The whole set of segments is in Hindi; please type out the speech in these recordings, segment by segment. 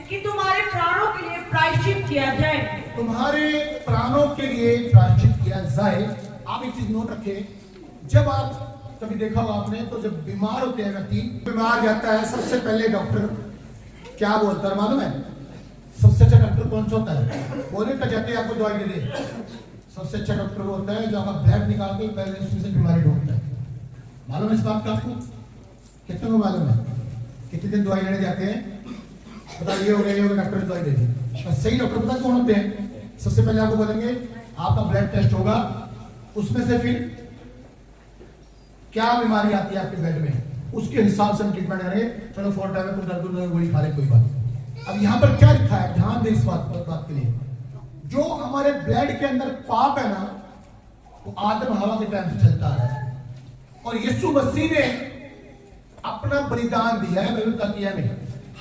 कि तुम्हारे प्राणों के लिए प्रायश्चित किया जाए। तुम्हारे प्राणों के लिए प्रायश्चित किया जाए। आप एक चीज नोट रखें, जब आप कभी देखा होगा आपने, तो जब बीमार होते हैं व्यक्ति, बीमार जाता है, सबसे पहले डॉक्टर क्या बोलता है मालूम है? सबसे अच्छा डॉक्टर कौन सा होता है? बोले तो जाते हैं आपको दवाई दे दे। सबसे अच्छा डॉक्टर वो होता है जो आपका ब्लड निकाल के पहले उसमें से बीमारी ढूंढता है। मालूम है इस बात का आपको? कितने को मालूम है? कितने दिन दवाई लेने जाते हैं? बता ये हो गया डॉक्टर दवाई दे दी। सही डॉक्टर पता कौन होते हैं? सबसे पहले आपको बोलेंगे आपका ब्लड टेस्ट होगा, उसमें से फिर क्या बीमारी आती है आपके ब्लड में, उसके हिसाब से हम ट्रीटमेंट करेंगे। चलो फोन टाइम में तुम दर्द नहीं गोली खा ले, कोई बात। अब यहाँ पर क्या लिखा है, ध्यान दे इस बात के लिए। जो हमारे ब्लड के अंदर पाप है ना, वो आदम हवा के टाइम से चलता है, और यीशु मसीह ने अपना बलिदान दिया है, बलिदान किया नहीं,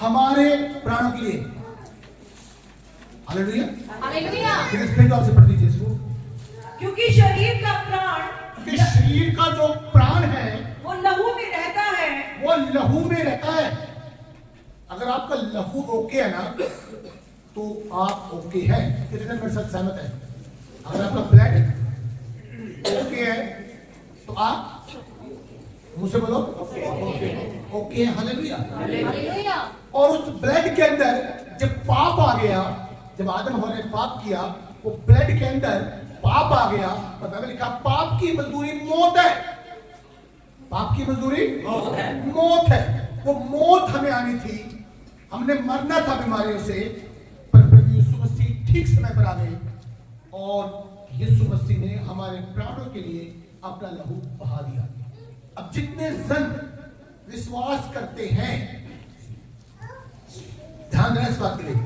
हमारे प्राणों के लिए। Hallelujah, hallelujah. फिर आपसे पढ़ दीजिए इसको। क्योंकि शरीर का प्राण, कि शरीर का जो प्राण है वो लहू में रहता है, वो लहू में रहता है। अगर आपका लहू ओके है ना, तो आप ओके हैं। कितने मेरे साथ सहमत है? अगर आपका ब्लड ओके है तो आप मुझसे बोलो ओके है। हालेलुया। और उस ब्लड के अंदर जब पाप आ गया, जब आदम हवा ने पाप किया, वो ब्लड के अंदर पाप आ गया, और मैंने लिखा पाप की मजदूरी मौत है। पाप की मजदूरी मौत है। वो मौत हमें आनी थी, हमने मरना था बीमारियों से, पर प्रभु यीशु मसीह ठीक समय पर आ गए, और यीशु मसीह ने हमारे प्राणों के लिए अपना लहू बहा दिया। अब जितने जन विश्वास करते हैं, ध्यान देना इस बात के लिए,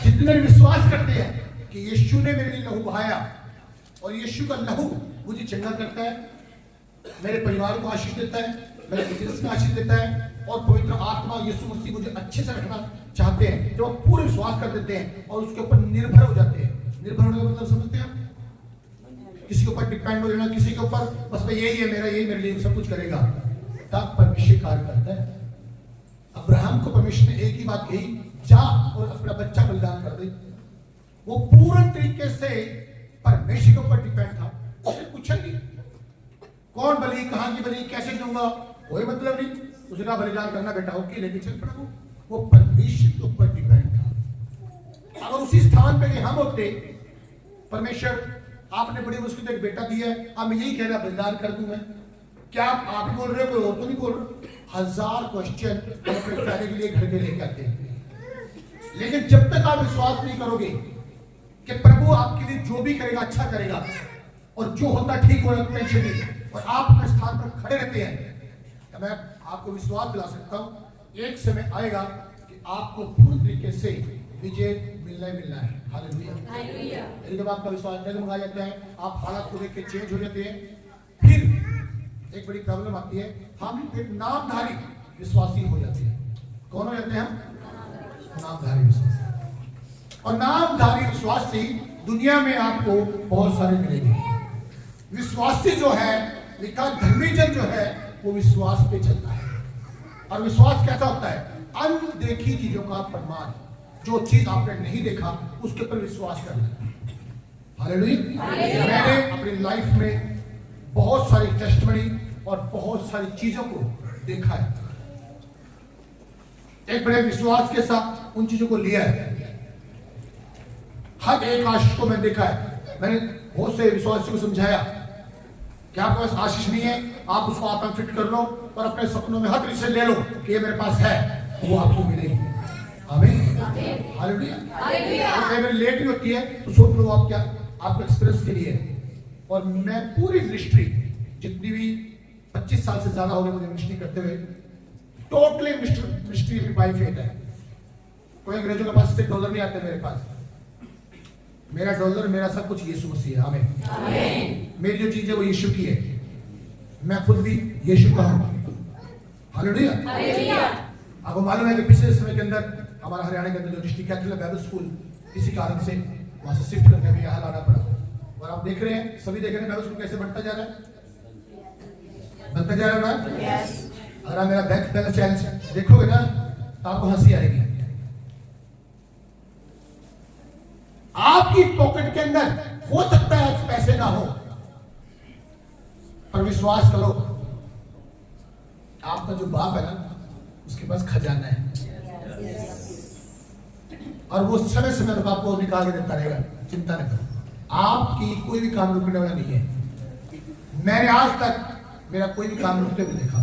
जितने विश्वास करते हैं कि यीशु ने मेरे लिए लहू बहाया, और यीशु का लहू मुझे चंगा करता है, मेरे परिवार को आशीष देता है, मेरे बिजनेस में आशीष देता है, और पवित्र आत्मा यीशु मसीह मुझे अच्छे से रखना चाहते हैं, जो पूरे विश्वास कर देते हैं और उसके ऊपर निर्भर हो जाते हैं। निर्भर होने का मतलब समझते हैं? किसी के ऊपर डिपेंड हो लेना, किसी के ऊपर बस मैं यही है, मेरे लिए सब कुछ करेगा, तब परमेश्वर कार्य करता है। अब्राहम को परमेश्वर ने एक ही बात कही, जा और अपना बच्चा बलिदान कर दे। वो पूर्ण तरीके से परमेश्वर के ऊपर डिपेंड था। उसने पूछा नहीं कौन बलि, कहां की बलि, कैसे दूंगा, कोई मतलब नहीं। उसने कहा बलिदान करना बेटा, ओके लेके चल पड़ा। वो परमेश्वर के ऊपर डिपेंड था। अगर उसी स्थान पे हम होते, परमेश्वर आपने बड़ी मुश्किल से एक बेटा दिया है, अब मैं यही कह रहा बलिदान कर दूं मैं, क्या आप ही बोल रहे हो, कोई और तो नहीं बोल रहे? 1000 क्वेश्चन अपने फैले के लिए घर के लेके आते हैं। लेकिन जब तक आप विश्वास नहीं करोगे कि प्रभु आपके लिए जो भी करेगा अच्छा करेगा, और जो होता ठीक होगा, टेंशन नहीं, और आप अपने स्थान पर खड़े रहते हैं, तो मैं आपको विश्वास दिला सकता हूं एक समय आएगा कि आपको पूर्ण तरीके से विजय मिलना है। हालेलुया। जब आपका विश्वास डगमगा जाता है, आप हालात को देख के चेंज हो जाते हैं, फिर एक बड़ी प्रॉब्लम आती है, हम एक नामधारी विश्वासी हो जाते हैं। कौन हो जाते हैं हम? नामधारी विश्वासी। और नामधारी विश्वासी दुनिया में आपको बहुत सारे मिलेंगे। विश्वासी जो है, लिखा धर्मी जन जो है, वो विश्वास पे चलता है। और विश्वास कैसा होता है? अनदेखी चीजों का प्रमाण। जो चीज आपने नहीं देखा उसके ऊपर विश्वास करना। हालेलुया। मैंने अपनी लाइफ में बहुत सारी टेस्टमनी और बहुत सारी चीजों को देखा है, एक बड़े विश्वास के साथ उन चीजों को लिया है। हर एक आशीष को मैंने देखा है। मैंने बहुत से विश्वासियों को समझाया कि आपके पास आशीष नहीं है, आप उसको आप में फिट कर लो और अपने सपनों में हर तरीके से ले लो कि ये मेरे पास है, वो आपको मिलेगी। आमीन। हालेलुया। हालेलुया। लेट भी होती है तो सोच लो आप क्या आपके एक्सपीरियंस के लिए। और मैं पूरी मिनिस्ट्री जितनी भी 25 साल से ज्यादा हो गए मुझे मिनिस्ट्री करते हुए, टोटली मिनिस्ट्री बाय फेथ है। कोई अंग्रेजों के पास से डॉलर नहीं आते मेरे पास। मेरा डॉलर, मेरा सब कुछ यीशु मसीह है। आमीन। मेरी जो चीज है वो यीशु की है, मैं खुद भी यीशु का हूं। हालेलुया। आपको मालूम है कि पिछले समय के अंदर हमारा हरियाणा के अंदर जो डिस्ट्रिक्ट कैथोलिक बाइबल स्कूल किसी कारण से वहां से शिफ्ट करके हमें यहाँ लाना पड़ा, और आप देख रहे हैं, सभी देख रहे हैं बाइबल स्कूल कैसे बढ़ता जा रहा है, बनता जा रहा है ना। अगर आप मेरा बैंक बैलेंस चैलेंज देखोगे ना तो आपको हंसी आएगी। पॉकेट के अंदर हो सकता है आज पैसे ना हो, पर विश्वास करो आपका जो बाप है ना उसके पास खजाना है, और वो समय समय पर आपको निकाल के देता रहेगा। चिंता न करो, आपकी कोई भी काम रुकने वाला नहीं है। मैंने आज तक मेरा कोई भी काम रुकते हुए देखा,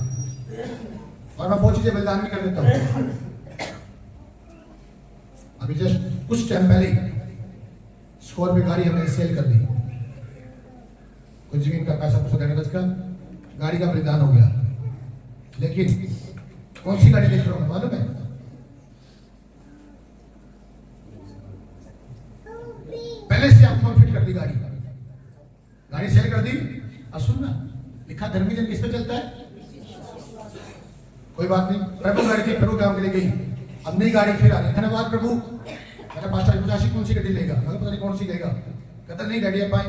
और मैं बहुत चीजें बलिदान भी कर देता हूँ। अभी जस्ट कुछ टाइम पहले स्कॉर्पियो गाड़ी हमने सेल कर दी, कुछ जमीन का पैसा पूछा देने का, गाड़ी का बलिदान हो गया। लेकिन कौन सी गाड़ी देख रहा हूँ मालूम है? पहले से आप फिट कर दी गाड़ी सेल कर दी। अब सुन ना, लिखा धर्मी जन किस पे चलता है? कोई बात नहीं, प्रभु गाड़ी थी, प्रभु काम के लिए गई, अब नई गाड़ी फिर आ रही। धन्यवाद प्रभु। मैंने पास्टर पूछा कौन सी गाड़ी लेगा? मैं पता नहीं कौन सी लेगा। कहता नहीं गाड़ी आप पाए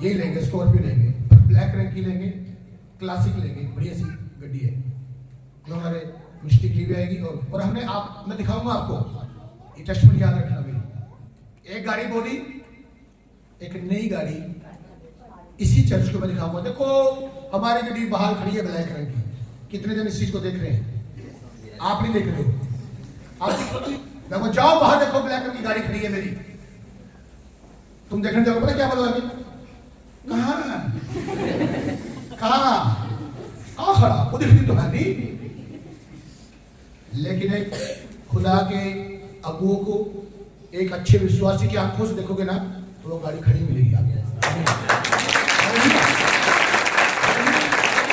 यही लेंगे, स्कॉर्पियो लेंगे, ब्लैक रंग की लेंगे, क्लासिक लेंगे, बढ़िया सी गाड़ी है, हमारे मिस्टिक ली भी आएगी। और हमने आप मैं दिखाऊंगा आपको, ये टेस्ट में याद रखना मेरी। एक गाड़ी बोली, एक नई गाड़ी इसी चर्च को मैं दिखाऊंगा। देखो हमारी गाड़ी बाहर खड़ी है ब्लैक रंग की, कितने जन इस चीज को देख रहे हैं? आप नहीं देख रहे हो, आप देखो, जाओ बाहर देखो, ब्लैक रंग की गाड़ी खड़ी है मेरी। तुम देखने जाओ, पता क्या बोलोगे? कहाँ खड़ा? वो दिखती तो है नहीं। लेकिन एक खुदा के अगुओं को, एक अच्छे विश्वासी की आंखों से देखोगे ना, तो वो गाड़ी खड़ी मिलेगी आपको।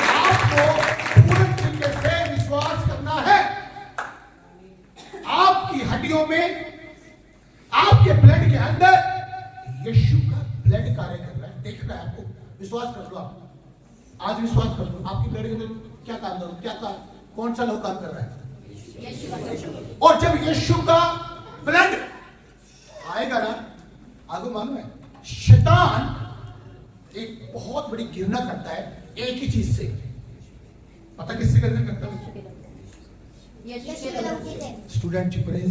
आपको पूर्ण तरीके से विश्वास करना है। आपकी हड्डियों में, आपके ब्लड के अंदर यीशु का ब्लड कार्य कर रहा है, देख रहा है आपको। विश्वास कर लो, आप आज विश्वास कर लो, आपकी ब्लड के अंदर क्या काम कर रहा है, क्या काम, कौन सा लोग काम कर रहा है? और जब यीशु का ब्लड आएगा ना, आगे मालूम है शैतान एक बहुत बड़ी घृणा करता है एक ही चीज से। पता किससे घृणा करता है? स्टूडेंट चुप रहे।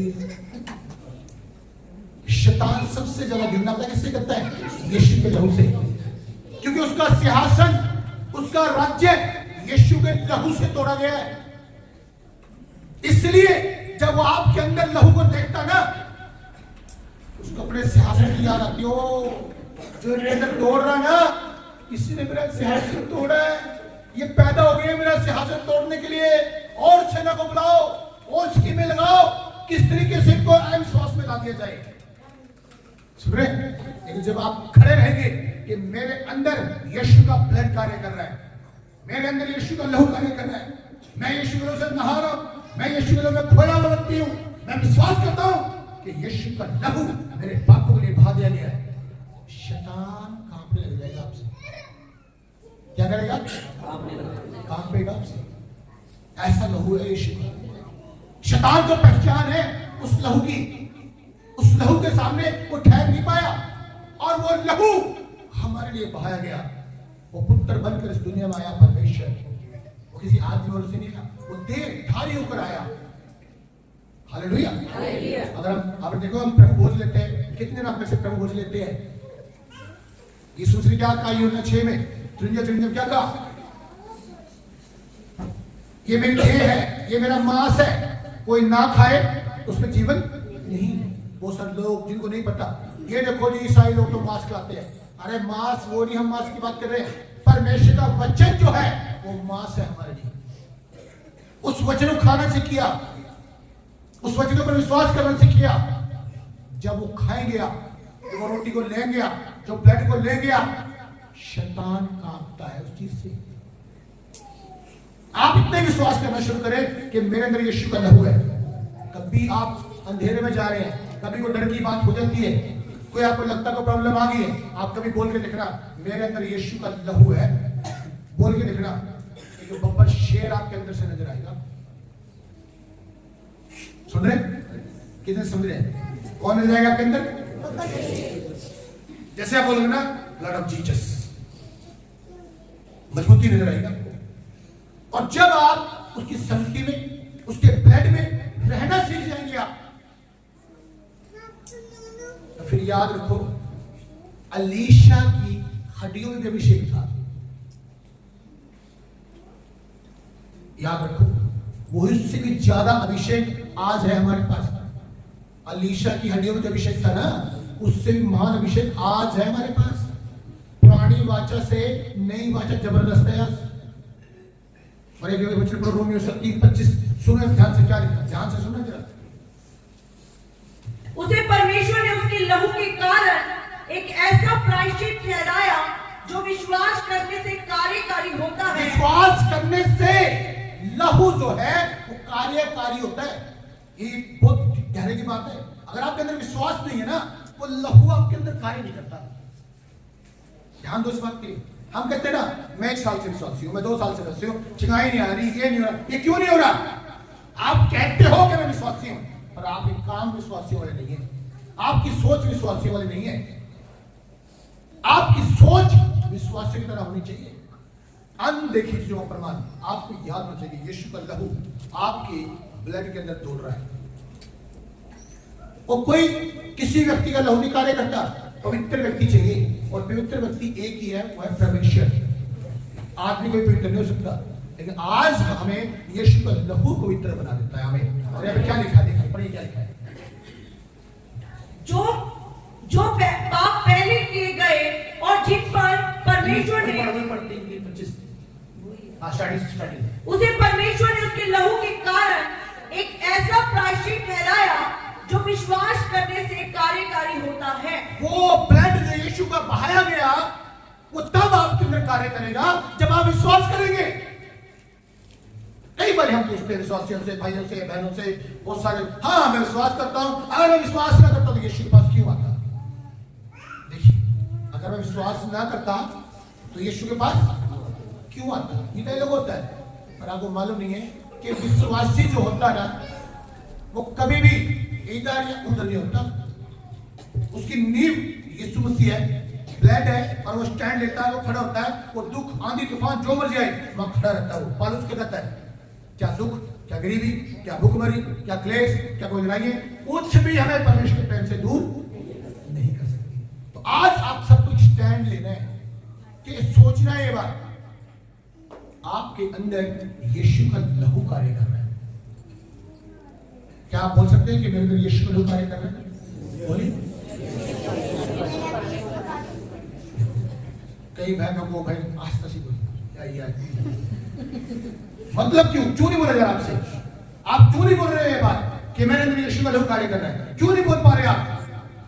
शैतान सबसे ज्यादा घृणा पता किससे करता है? यीशु के लहू से, क्योंकि उसका सिंहासन, उसका राज्य यीशु के लहू से तोड़ा गया है। इसलिए जब वो आपके अंदर लहू को देखता ना, उसको अपने सिंहासन की याद आती हो। जो मेरे अंदर तोड़ रहा ना, किसी ने मेरा सिंहासन तोड़ा है, ये पैदा हो गया मेरा सिंहासन तोड़ने के लिए। और सेना को बुलाओ, और स्कीमें लगाओ, किस तरीके से इनको अहम श्वास में ला दिया जाए। सुन रहे? लेकिन जब आप खड़े रहेंगे कि मेरे अंदर यीशु का ब्लड कार्य कर रहा है, मेरे अंदर यीशु का लहू कार्य कर रहा है, मैं यीशु के लहू से नहा रहा हूं, मैं यीशु के लहू में खोया हुआ व्यक्ति हूं, मैं विश्वास करता हूं कि यीशु का लहू मेरे पापों के लिए बहा दिया गया है। शैतान कांपने लग जाएगा आपसे। क्या करेगा? कांपेगा आपसे। ऐसा लहू है यीशु का। शैतान को पहचान है उस लहू की। उस लहू के सामने वो ठहर नहीं पाया, और वो लहू हमारे लिए बहाया गया। वो पुत्र बनकर इस दुनिया में आया परमेश्वर, वो किसी आदमी और से नहीं था, वो देहधारी होकर आया। हालेलुया। अगर आप देखो, हम प्रभु भोज लेते हैं, कितने ना अपने से प्रभु भोज लेते हैं? यीशु ने क्या कहा यूहन्ना 6 में? त्रिंजय क्या कहा? ये मेरी देह है, ये मेरा मांस है, कोई ना खाए उसमें जीवन नहीं। वो सब लोग जिनको नहीं पता, ये देखो जी ईसाई लोग तो मांस खाते हैं। अरे मांस वो नहीं, हम मांस की बात कर रहे हैं। परमेश्वर का वचन जो है वो मांस है हमारे लिए। उस वचन को खाना सीखिया, उस वचन पर विश्वास करना सीखिया। जब वो खाएंगे, जब वो रोटी को लेंगे, जो ब्लड को लेंगे, शैतान कांपता है उस चीज से। आप इतने विश्वास करना शुरू करें कि मेरे अंदर यीशु का लहू है। कभी आप अंधेरे में जा रहे हैं, कभी कोई डर की बात हो जाती है, कोई आपको लगता है प्रॉब्लम आ गई है, आप कभी बोल के दिखना मेरे अंदर यीशु का लहू है। बोल के दिखना, एक बब्बर शेर आपके अंदर से नजर आएगा। सुन रहे? कितने समझ रहे हैं? कौन नजर आएगा आपके अंदर? जैसे आप बोलोगे ना ब्लड ऑफ जीसस, मजबूती नजर आएगा। और जब आप उसकी संगति में, उसके ब्लड में रहना सीख जाएंगे आप, तो फिर याद रखो अलीशा की हड्डियों में भी अभिषेक था। याद रखो, वो उससे भी ज्यादा अभिषेक आज है हमारे पास। अलीशा की हड्डियों में जो अभिषेक था ना, उससे भी महान अभिषेक आज है हमारे पास। पुरानी वाचा से नई वाचा जबरदस्त है आज। और एक वचन पढ़ो, रोमियो 7:25, सुनो ध्यान से क्या लिखा, ध्यान से सुनो जरा। उसे परमेश्वर ने उसके लहू के कारण एक ऐसा प्रायश्चित ठहराया जो विश्वास करने से कार्यकारी होता है। विश्वास करने से लहू जो है वो कार्यकारी होता है। ये बहुत गहरे की बात है। अगर आपके अंदर विश्वास नहीं है ना, वो लहू आपके अंदर कार्य नहीं करता। ध्यान दो इस बात के लिए। हम कहते हैं ना, मैं 1 साल से विश्वासी हूं, मैं 2 साल से विश्वासी हूं, चिंगाई नहीं आ रही, ये नहीं हो रहा। ये क्यों नहीं हो रहा? आप कहते हो कि मैं विश्वासी हूं, पर आपके काम विश्वासी वाले नहीं है, आपकी सोच विश्वासी वाली नहीं है। आपकी सोच विश्वासी की तरह होनी चाहिए। अनदेखी चीजों का प्रमाण आपको याद होना चाहिए। यीशु का लहू आपके ब्लड के अंदर दौड़ रहा है। और कोई किसी व्यक्ति का लहू नहीं कार्य करता, पवित्र व्यक्ति चाहिए। और पवित्र व्यक्ति एक ही है, वो है परमेश्वर। आदमी कोई पवित्र नहीं हो सकता, लेकिन आज हमें यीशु का लहू पवित्र बना देता है हमें। और यहाँ पे क्या लिखा है, पढ़िए क्या लिखा है। जो पाप पहले किए गए और जिन पर परमेश्वर ने उसे परमेश्वर ने उसके लहू के कारण एक ऐसा प्रायश्चित ठहराया जो विश्वास करने से कार्यकारी होता है। वो ब्लड जो यीशु का बहाया गया, वो तब आपके अंदर कार्य करेगा जब आप विश्वास करेंगे। कई बार हम पूछते हैं विश्वासियों से, भाइयों से, बहनों से, बहुत सारे, हाँ मैं विश्वास करता हूं। अगर मैं विश्वास ना करता तो यीशु के पास क्यों आता? देखिए, अगर मैं विश्वास ना करता तो यीशु के पास क्यों आता? ये डायलॉग होता है, पर आपको मालूम नहीं है कि विश्वासी जो होता है ना, वो कभी भी इधर या उधर नहीं होता। उसकी नींव यीशु मसीह है, ब्लड है, और वो स्टैंड लेता है, वो खड़ा होता है। वो दुख, आंधी, तूफान जो मर्जी आए, वहां खड़ा रहता है। वो पौलुस क्या कहता है, क्या दुख, क्या गरीबी, क्या भूखमरी, क्या क्लेश, क्या कोई लड़ाई, कुछ भी हमें परमेश्वर के प्रेम से दूर नहीं कर सकती। तो आज आप सब कुछ स्टैंड लेना है कि सोचना है ये बात, आपके अंदर यीशु का लहू कार्य कर रहा है। क्या आप बोल सकते हैं कि मेरे अंदर यीशु का लहू कार्य कर रहा है? बोलिए। कई बहनों को भाई आस्था से बोलिए, मतलब क्यों नहीं बोला जा रहा आपसे? आप क्यों नहीं बोल रहे हैं ये बात कि मेरे अंदर यीशु का लहू कार्य कर रहा है? क्यों नहीं बोल पा रहे आप?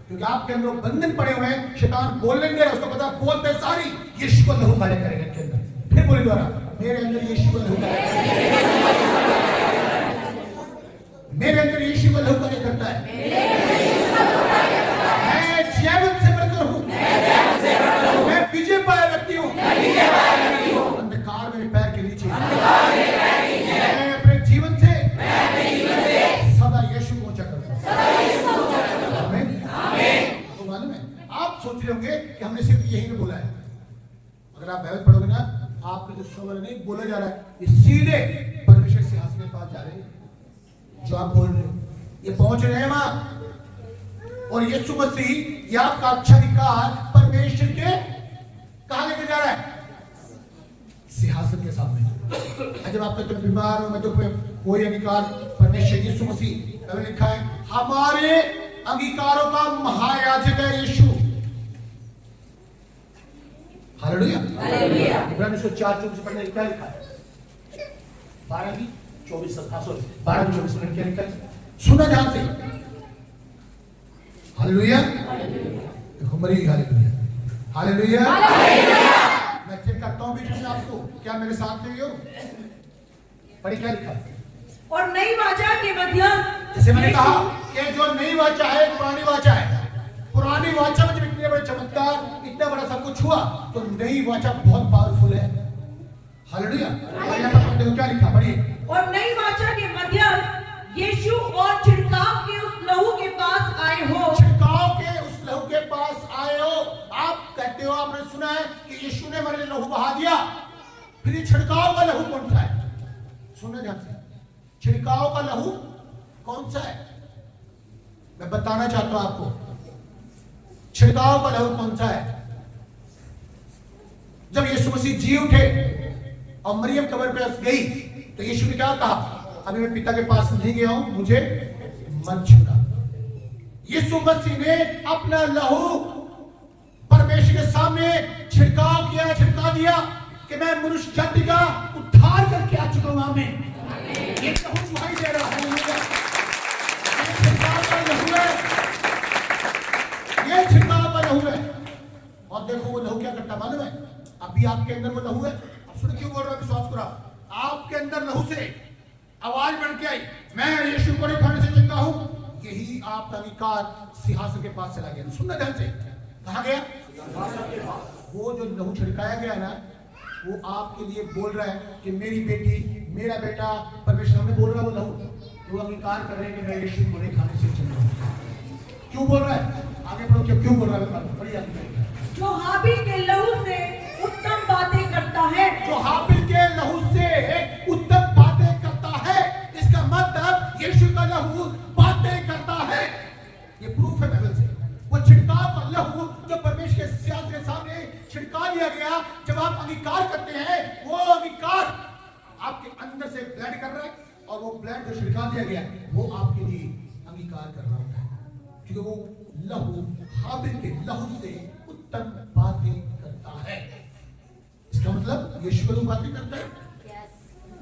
क्योंकि आपके अंदर बंधन पड़े हुए हैं। शैतान बोलने दे रहा है, उसको पता बोलते सारी यीशु का लहू कार्य करेगा इनके अंदर। फिर बोले द्वारा, मेरे अंदर यीशु का लहू कार्य, मेरे अंदर यीशु का लहू कार्य करता है। मैं जीवन से बढ़कर हूं, मैं विजय पाया व्यक्ति हूं। अंधकार मेरे पैर के नीचे, मैं अपने जीवन से सदा यीशु को ऊंचा करूंगा। तो मालूम है, आप सोच रहे होंगे कि हमने सिर्फ यही में बोला है। अगर आप बाइबल पढ़ोगे ना, आपके जो सवाल नहीं बोला जा रहा है, ये सीधे परमेश्वर सिंहासन के पास जा रहे हैं। जो आप बोल रहे हो, ये पहुंच रहे हैं वहां। और यीशु मसीह ये आपका अच्छाधिकार परमेश्वर के कहां लेके जा रहा है? सिंहासन के सामने। जब आप कहते हो बीमार हो, मैं दुख में, कोई अंगीकार परमेश्वर यीशु मसीह लिखा है, हमारे अंगीकारों का महायाजक है यीशु। Hallelujah, hallelujah. इब्रानियों 4:24 से पढ़ने क्या लिखा है? 12:24 में क्या लिखा है? सुना ध्यान से। हालेलुया, देखो मरी, हालेलुया, हालेलुया। मैं चेक करता हूं बीच में आपको, क्या मेरे साथ में हो? पढ़ी क्या लिखा है? और नई वाचा के मध्यम, जैसे मैंने कहा कि जो नई वाचा है पुरानी वाचा है। पुरानी वाचा में जब इतने बड़े चमत्कार, इतना बड़ा सब कुछ हुआ, तो नई वाचा बहुत पावरफुल है। हालेलुया। क्या लिखा, पढ़िए। और नई वाचा के मध्यम यीशु और छिड़काव के उस लहू के पास आए हो। छिड़काव के उस लहू के पास आए हो। आप कहते हो, आपने सुना है कि यीशु ने मेरे लिए लहू बहा दिया। फिर ये छिड़काव का लहू कौन सा है? सुनना ध्यान से, छिड़काव का लहू कौन सा है? मैं बताना चाहता हूं आपको, छिड़काव का लहू कौन सा है। जब यीशु मसीह जी उठे और मरियम कब्र पे गई तो यीशु ने क्या कहा, अभी मैं पिता के पास नहीं गया हूं, मुझे मत छूना। यीशु मसीह ने अपना लहू परमेश्वर के सामने छिड़काव किया, छिड़का दिया कि मैं मनुष्य जाति का उद्धार करके आ चुका हूं। आमीन। ये लहू सुनाई दे रहा है, ये छिड़काव का लहू है, ये छिड़काव का लहू है। और देखो वो लहू क्या करता मालूम है, अभी आपके अंदर वो लहू है। सुन क्यों बोल रहा है, विश्वास करो, आपके अंदर लहू से आवाज बन के आई, मैं यीशु को खाने से चंगा हूं। यही आपका अधिकार सिंहासन के पास चला गया। सुनना ध्यान से, कहा गया वो जो लहू छिड़काया गया ना, वो आपके लिए बोल रहा है कि मेरी बेटी, मेरा बेटा, परमेश्वर हमें बोल रहा है वो लहू, वो अंगीकार कर रहे हैं कि मैं यीशु को खाने से चंगा हूं। क्यों बोल रहा है, आगे बढ़ो, क्यों बोल रहा है, बढ़िया। जो हाबिल के लहू से उत्तम बातें करता है, जो हाबिल के लहू से उत्तम बातें करता है, इसका मतलब यीशु का लहू बातें करता है। ये प्रूफ है बाइबल से। वो छिड़काव का लहू जो परमेश्वर के सिंहासन के सामने छिड़का दिया गया, जब आप अंगीकार करते हैं, वो अंगीकार आपके अंदर से ब्लड कर रहा है, और वो ब्लड जो छिड़का दिया गया वो आपके लिए अंगीकार कर रहा होता है, क्योंकि वो लहू हाबिल के लहू से उत्तम बातें करता है। इसका मतलब यीशु का लहू बातें करता है।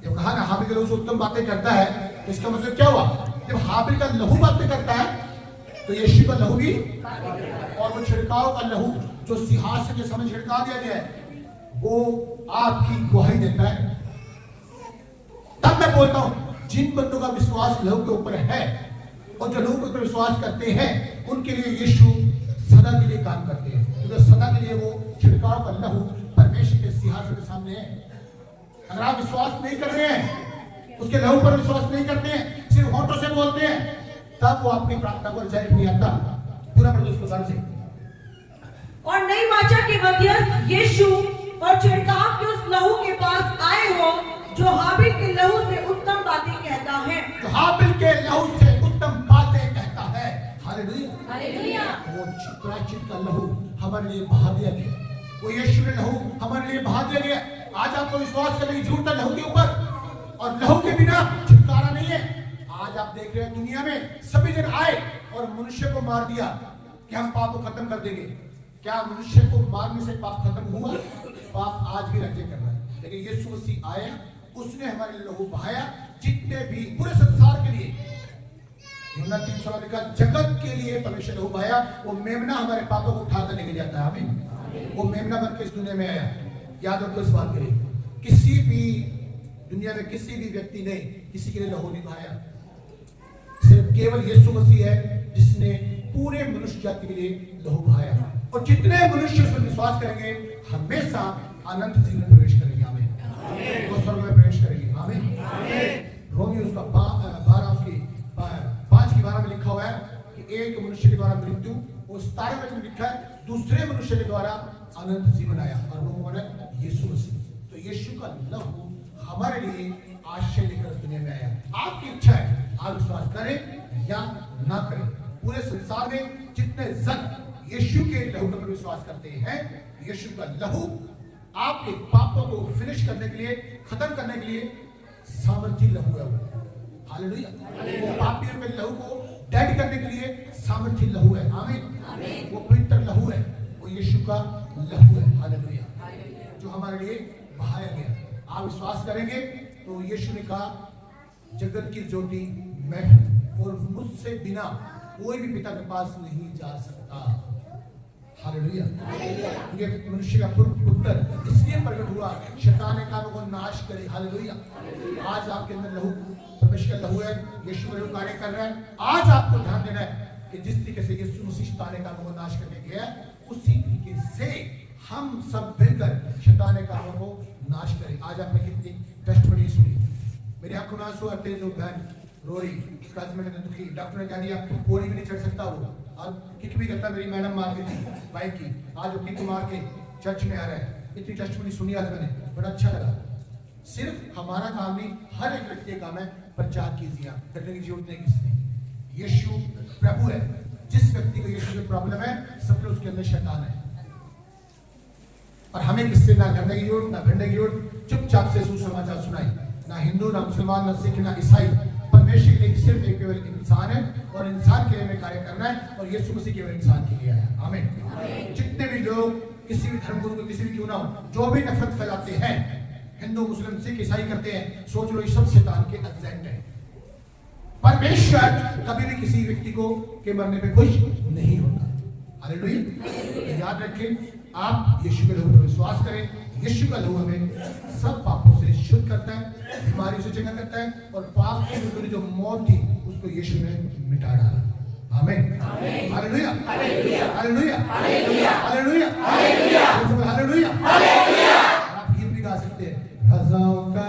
जब कहा ना हाबिल के लहू से उत्तम बातें करता है, तो इसका मतलब क्या हुआ, जब हाबिल का लहू बातें करता है तो यीशु का लहू भी, और वो छिड़काव का लहू जो सिंहासन के सामने छिड़का दिया गया है, वो आपकी गवाही देता है। तब मैं बोलता हूं, जिन बंदों का विश्वास लहू के ऊपर है और जो लहू के ऊपर विश्वास करते हैं, उनके लिए यीशु सदा के लिए काम करते हैं, क्योंकि सदा के लिए वो छिड़काव का लहू परमेश्वर के सिंहासन के सामने है। अगर आप विश्वास नहीं कर रहे हैं, उसके लहू पर विश्वास नहीं करते हैं, सिर्फ होठों से बोलते हैं, तब वो अपनी प्रार्थना को रिजल्ट नहीं आता। पूरा पढ़ो उसको ध्यान से। और नई वाचा के मध्यस्थ यीशु और छिड़काव के उस लहू के पास आए हो जो हाबिल के लहू से उत्तम बातें कहता है, जो हाबिल के लहू से उत्तम बातें कहता है। Hallelujah, hallelujah. वो प्रायश्चित का लहू हमारे लिए बहा दिया गया, वो यीशु का लहू हमारे लिए बहा दिया गया। आज आपको विश्वास करने की जरूरत है लहू के ऊपर, और लहू के बिना छुटकारा नहीं है। आज आप देख रहे हैं दुनिया में सभी जन आए और मनुष्य को मार दिया कि हम पाप को खत्म कर देंगे। क्या मनुष्य को मारने से पाप खत्म हुआ? पाप आज भी राज्य कर रहा है, लेकिन यीशु मसीह आया, उसने हमारे लिए लहू बहाया, जितने भी पूरे संसार के लिए, यूहन्ना 3:16 लिखा, जगत के लिए परमेश्वर लहू बहाया। वो मेमना हमारे पापों को उठा करने के लिए आता है। आमीन। वो मेमना बन के इस दुनिया में आया। याद रखो इस बात के लिए, किसी भी दुनिया में किसी भी व्यक्ति ने किसी के लिए लहू नहीं बहाया, सिर्फ केवल यीशु मसीह है जिसने पूरे मनुष्य जाति के लिए लहू बहाया। और जितने मनुष्य उस पर विश्वास करेंगे हमेशा अनंत जीवन में प्रवेश करेंगे। आमीन। वो स्वर्ग में प्रवेश करेंगे। आमीन। रोमी उसका 5:12 में लिखा हुआ है कि एक मनुष्य के द्वारा मृत्यु, उस 17 में लिखा है दूसरे मनुष्य के द्वारा अनंत जीवन आया, और वो कौन है? यीशु मसीह। तो यीशु का लहू हमारे लिए आश्चर्य लेकर दुनिया में आया। आपकी इच्छा है आप विश्वास करें या ना करें। पूरे संसार में जितने जन यीशु के लहू पर विश्वास करते हैं, यीशु का लहू आपके पापों को फिनिश करने के लिए, खत्म करने के लिए सामर्थ्य लहू है। हालेलुया। वो पापियों के लहू को डेड करने के लिए सामर्थ्य लहू है। आमीन। वो पवित्र लहू है, वो यीशु का लहू है। हालेलुया। जो हमारे लिए बहाया गया। आप विश्वास करेंगे तो यीशु ने कहा, जगत की ज्योति मैं हूं, और मुझसे बिना कोई भी पिता के पास नहीं जा सकता। हालेलुया। क्योंकि मनुष्य का पुत्र इसलिए प्रकट हुआ, शैतान के कामों को नाश करे। हालेलुया। आज आपके अंदर लहू, परमेश्वर का लहू है, यीशु का लहू कार्य कर रहा है। आज आपको ध्यान देना है कि जिस तरीके से यीशु मसीह शैतान के कामों को नाश करने गया, उसी तरीके से हम सब मिलकर शैतान के कामों को नाश करें। आज आपने कितनी टेस्टमनी सुनी, मेरे आंखों में आंसू आते हैं, जो बहन रो रही, उसका हस्बैंड दुखी, डॉक्टर ने कह दिया कोड़ी भी नहीं चढ़ सकता वो, और किक भी करता, मेरी मैडम मार गई थी बाइक की, आज वो किक मार के चर्च में आ रहा है। इतनी टेस्टमनी सुनी आज मैंने, बड़ा अच्छा लगा। सिर्फ हमारा काम नहीं, हर एक व्यक्ति का काम है, प्रचार कीजिए। आप करने की जरूरत नहीं किसी। यीशु प्रभु है। जिस व्यक्ति को यीशु की प्रॉब्लम है, सब लोग उसके अंदर शैतान है। और हमें किससे ना लड़ने की जरूरत, ना भिड़ने की जरूरत, चुपचाप से सुसमाचार सुनाई। ना हिंदू, ना मुसलमान, ना सिख, ना ईसाई, परमेश्वर के लिए सिर्फ एक केवल इंसान है और इंसान के लिए हमें कार्य करना है और यीशु मसीह केवल इंसान के लिए आया। आमीन। जितने भी लोग किसी भी धर्म गुरु को किसी भी क्यों ना हो, जो भी नफरत फैलाते हैं, हिंदू, मुस्लिम, सिख, ईसाई करते हैं, सोच लो ये सब शैतान के एजेंट है। परमेश्वर कभी भी किसी व्यक्ति को के मरने पे खुश नहीं होता। हालेलुया। याद रखें, आप यीशु के लहू पर विश्वास करें। यीशु का लहू हमें सब पापों से शुद्ध करता है, बीमारी से चंगा करता है और पाप की जो मौत थी उसको यीशु ने मिटा डाला। आमीन। Hallelujah, hallelujah, hallelujah, hallelujah, hallelujah, hallelujah. आप गीत भी गा सकते हैं। रज़ाओं का